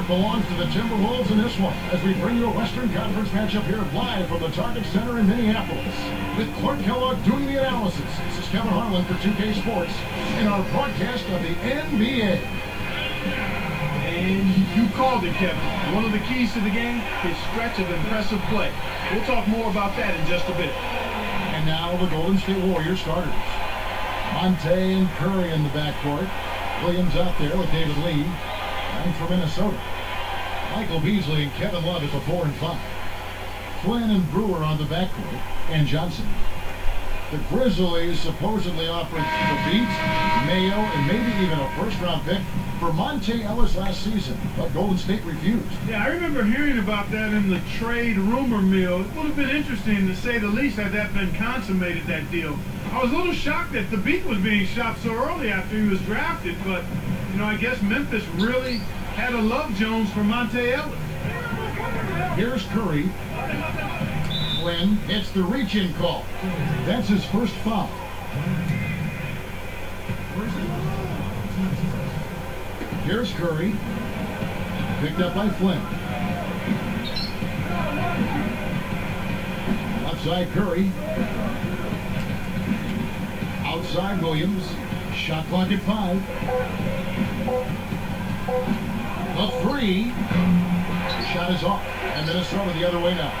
belongs to the Timberwolves in this one, as we bring you a Western Conference matchup here live from the Target Center in Minneapolis. With Clark Kellogg doing the analysis, this is Kevin Harlan for 2K Sports in our broadcast of the NBA. And you called it, Kevin. One of the keys to the game is stretch of impressive play. We'll talk more about that in just a bit. And now the Golden State Warriors starters. Monte and Curry in the backcourt. Williams out there with David Lee. And for Minnesota, Michael Beasley and Kevin Love at the 4 and 5. Flynn and Brewer on the backcourt. And Johnson. The Grizzlies supposedly offered the Beat, Mayo, and maybe even a first-round pick for Monte Ellis last season, but Golden State refused. Yeah, I remember hearing about that in the trade rumor mill. It would have been interesting, to say the least, had that been consummated, that deal. I was a little shocked that the Beat was being shopped so early after he was drafted, but, you know, I guess Memphis really had a love Jones for Monte Ellis. Here's Curry. Flynn hits the reach-in call. That's his first foul. Here's Curry. Picked up by Flynn. Left side Curry. Outside Williams. Shot clock at 5. A 3. Shot is off. And Minnesota the other way now.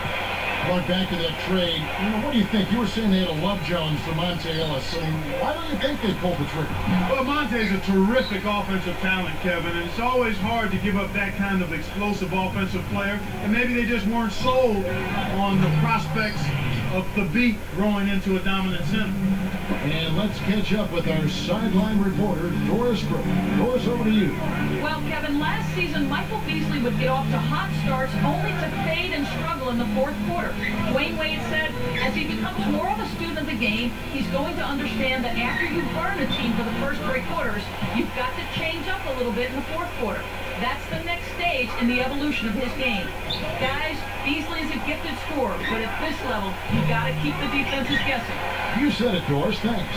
Going back to that trade, you know, what do you think? You were saying they had a love Jones for Monte Ellis. I mean, why don't you think they pulled the trigger? Well, Monte's a terrific offensive talent, Kevin, and it's always hard to give up that kind of explosive offensive player. And maybe they just weren't sold on the prospects of the Beat growing into a dominant center. And let's catch up with our sideline reporter, Doris Crow. Doris, over to you. Well, Kevin, last season, Michael Beasley would get off to hot starts only to fade and struggle in the fourth quarter. Dwayne Wade said, as he becomes more of a student of the game, he's going to understand that after you burn a team for the first 3 quarters, you've got to change up a little bit in the fourth quarter. That's the next stage in the evolution of his game. Guys, Beasley is a gifted scorer, but at this level, you've got to keep the defenses guessing. You said it, Doris. Thanks.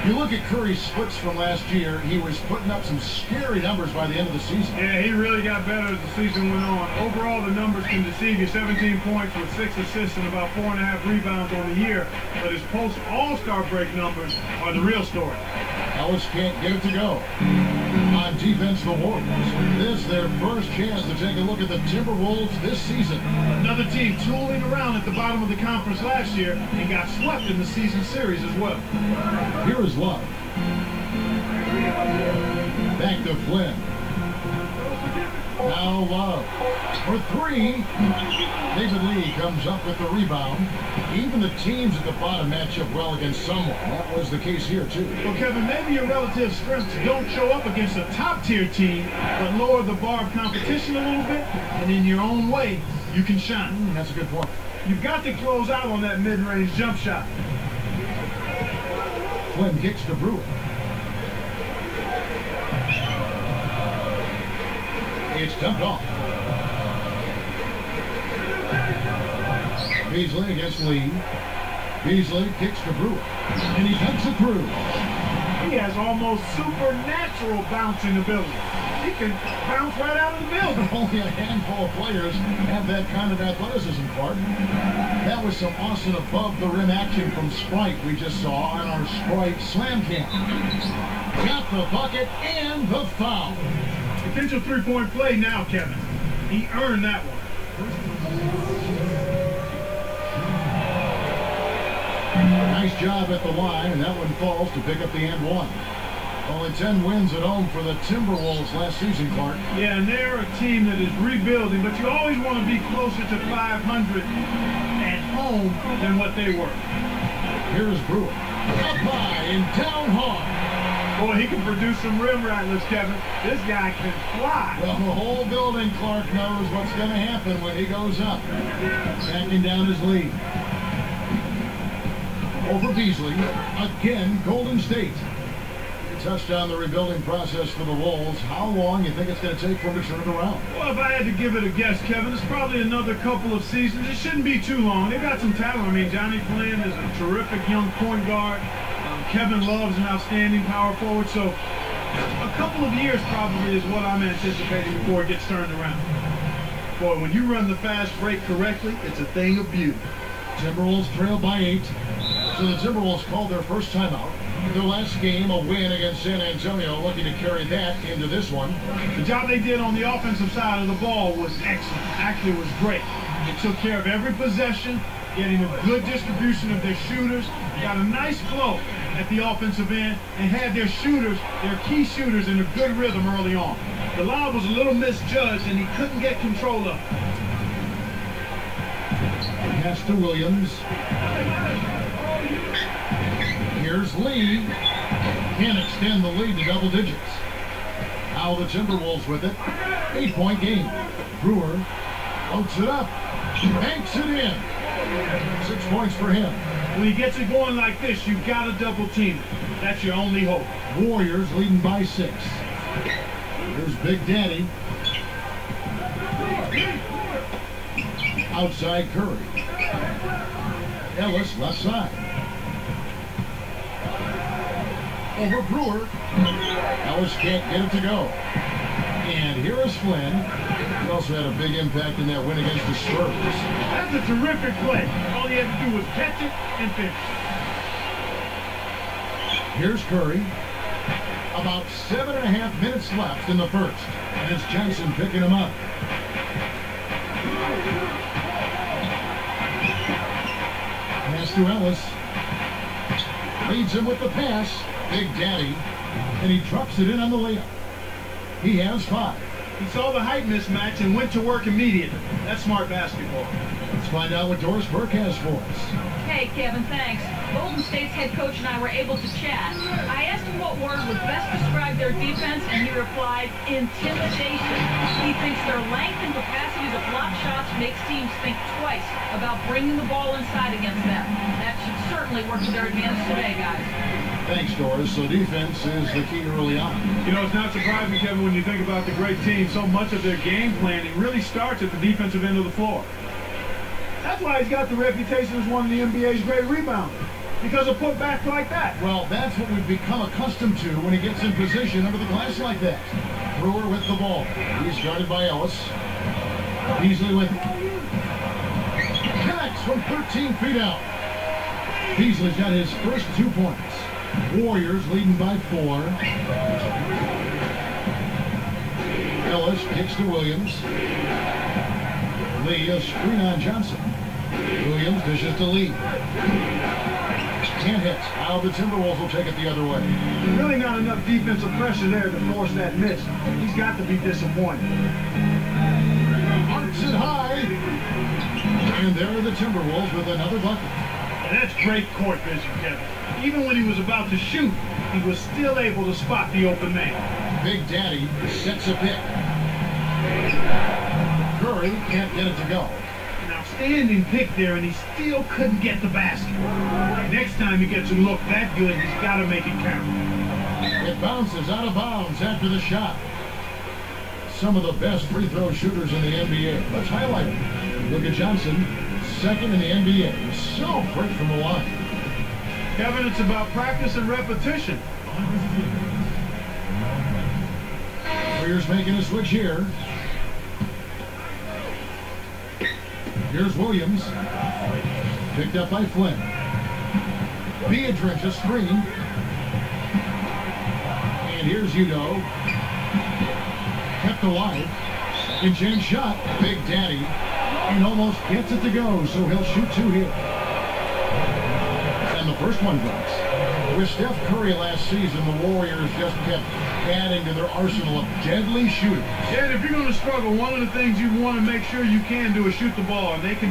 You look at Curry's splits from last year, he was putting up some scary numbers by the end of the season. Yeah, he really got better as the season went on. Overall, the numbers can deceive you. 17 points with 6 assists and about 4.5 rebounds on the year. But his post-All-Star break numbers are the real story. Ellis can't get it to go. On defense, the Warriors. This their first chance to take a look at the Timberwolves this season. Another team tooling around at the bottom of the conference last year and got swept in the season series as well. Here is Love. Back to Flynn. Now Love. For 3. David Lee comes up with the rebound. Even the teams at the bottom match up well against someone. That was the case here, too. Well, Kevin, maybe your relative strengths don't show up against a top-tier team, but lower the bar of competition a little bit, and in your own way, you can shine. That's a good point. You've got to close out on that mid-range jump shot. Flynn kicks to Brewer. It's dumped off. Beasley against Lee. Beasley kicks to Brewer. And he takes it through. He has almost supernatural bouncing ability. He can bounce right out of the building. Only a handful of players have that kind of athleticism, Clark. That was some awesome above-the-rim action from Sprite we just saw on our Sprite Slam Camp. Got the bucket and the foul. Potential three-point play now, Kevin. He earned that one. Nice job at the line, and that one falls to pick up the and 1. Only 10 wins at home for the Timberwolves last season, Clark. Yeah, and they're a team that is rebuilding, but you always want to be closer to 500 at home than what they were. Here's Brewer. Up high and down hard. Boy, he can produce some rim rattlers, Kevin. This guy can fly. Well, the whole building, Clark, knows what's going to happen when he goes up. Backing down his lead. Over Beasley. Again, Golden State. Touchdown the rebuilding process for the Wolves. How long do you think it's going to take for them to turn it around? Well, if I had to give it a guess, Kevin, it's probably another couple of seasons. It shouldn't be too long. They've got some talent. I mean, Johnny Flynn is a terrific young point guard. Kevin Love's an outstanding power forward. So a couple of years probably is what I'm anticipating before it gets turned around. Boy, when you run the fast break correctly, it's a thing of beauty. Timberwolves trail by 8. So the Timberwolves called their first timeout. Their last game, a win against San Antonio, looking to carry that into this one. The job they did on the offensive side of the ball was excellent. Actually, it was great. They took care of every possession, getting a good distribution of their shooters, got a nice flow at the offensive end, and had their shooters, their key shooters, in a good rhythm early on. The lob was a little misjudged, and he couldn't get control of it. Pass to Williams. Here's Lee. Can't extend the lead to double digits. Now the Timberwolves with it. 8-point game. Brewer floats it up. Banks it in. 6 points for him. When he gets it going like this, you've got to double team it. That's your only hope. Warriors leading by 6. Here's Big Daddy. Outside Curry. Ellis left side. Over Brewer. Ellis can't get it to go. And here is Flynn. He also had a big impact in that win against the Spurs. That's a terrific play. All he had to do was catch it and finish. Here's Curry. About 7.5 minutes left in the first. And it's Johnson picking him up. Pass to Ellis. Leads him with the pass. Big Daddy. And he drops it in on the layup. He has 5. He saw the height mismatch and went to work immediately. That's smart basketball. Let's find out what Doris Burke has for us. Hey, Kevin, thanks. Golden State's head coach and I were able to chat. I asked him what word would best describe their defense, and he replied, intimidation. He thinks their length and capacity to block shots makes teams think twice about bringing the ball inside against them. That should certainly work to their advantage today, guys. Thanks, Doris. So defense is the key early on. You know, it's not surprising, Kevin, when you think about the great team. So much of their game planning really starts at the defensive end of the floor. That's why he's got the reputation as one of the NBA's great rebounders. Because of putbacks like that. Well, that's what we've become accustomed to when he gets in position under the glass like that. Brewer with the ball. He's guarded by Ellis. Beasley with it. Connects from 13 feet out. Beasley's got his first 2 points. Warriors leading by 4. Ellis kicks to Williams. Lee, a screen on Johnson. Williams dishes to Lee. Can't hit. Now the Timberwolves will take it the other way. There's really not enough defensive pressure there to force that miss. He's got to be disappointed. Arcs it high. And there are the Timberwolves with another bucket. And that's great court vision, Kevin. Even when he was about to shoot, he was still able to spot the open man. Big Daddy sets a pick. Curry can't get it to go. An outstanding pick there, and he still couldn't get the basket. Next time he gets a look that good, he's got to make it count. It bounces out of bounds after the shot. Some of the best free throw shooters in the NBA. Let's highlight it. Look at Johnson, second in the NBA. So great from the line. Kevin, it's about practice and repetition. Warriors making a switch here. Here's Williams. Picked up by Flynn. Beatrice, a screen. And here's Udo. Kept alive. Second chance shot. Big Daddy. And almost gets it to go, so he'll shoot 2 here. And the first one goes. With Steph Curry last season, the Warriors just kept adding to their arsenal of deadly shooters. Yeah, and if you're going to struggle, one of the things you want to make sure you can do is shoot the ball, and they can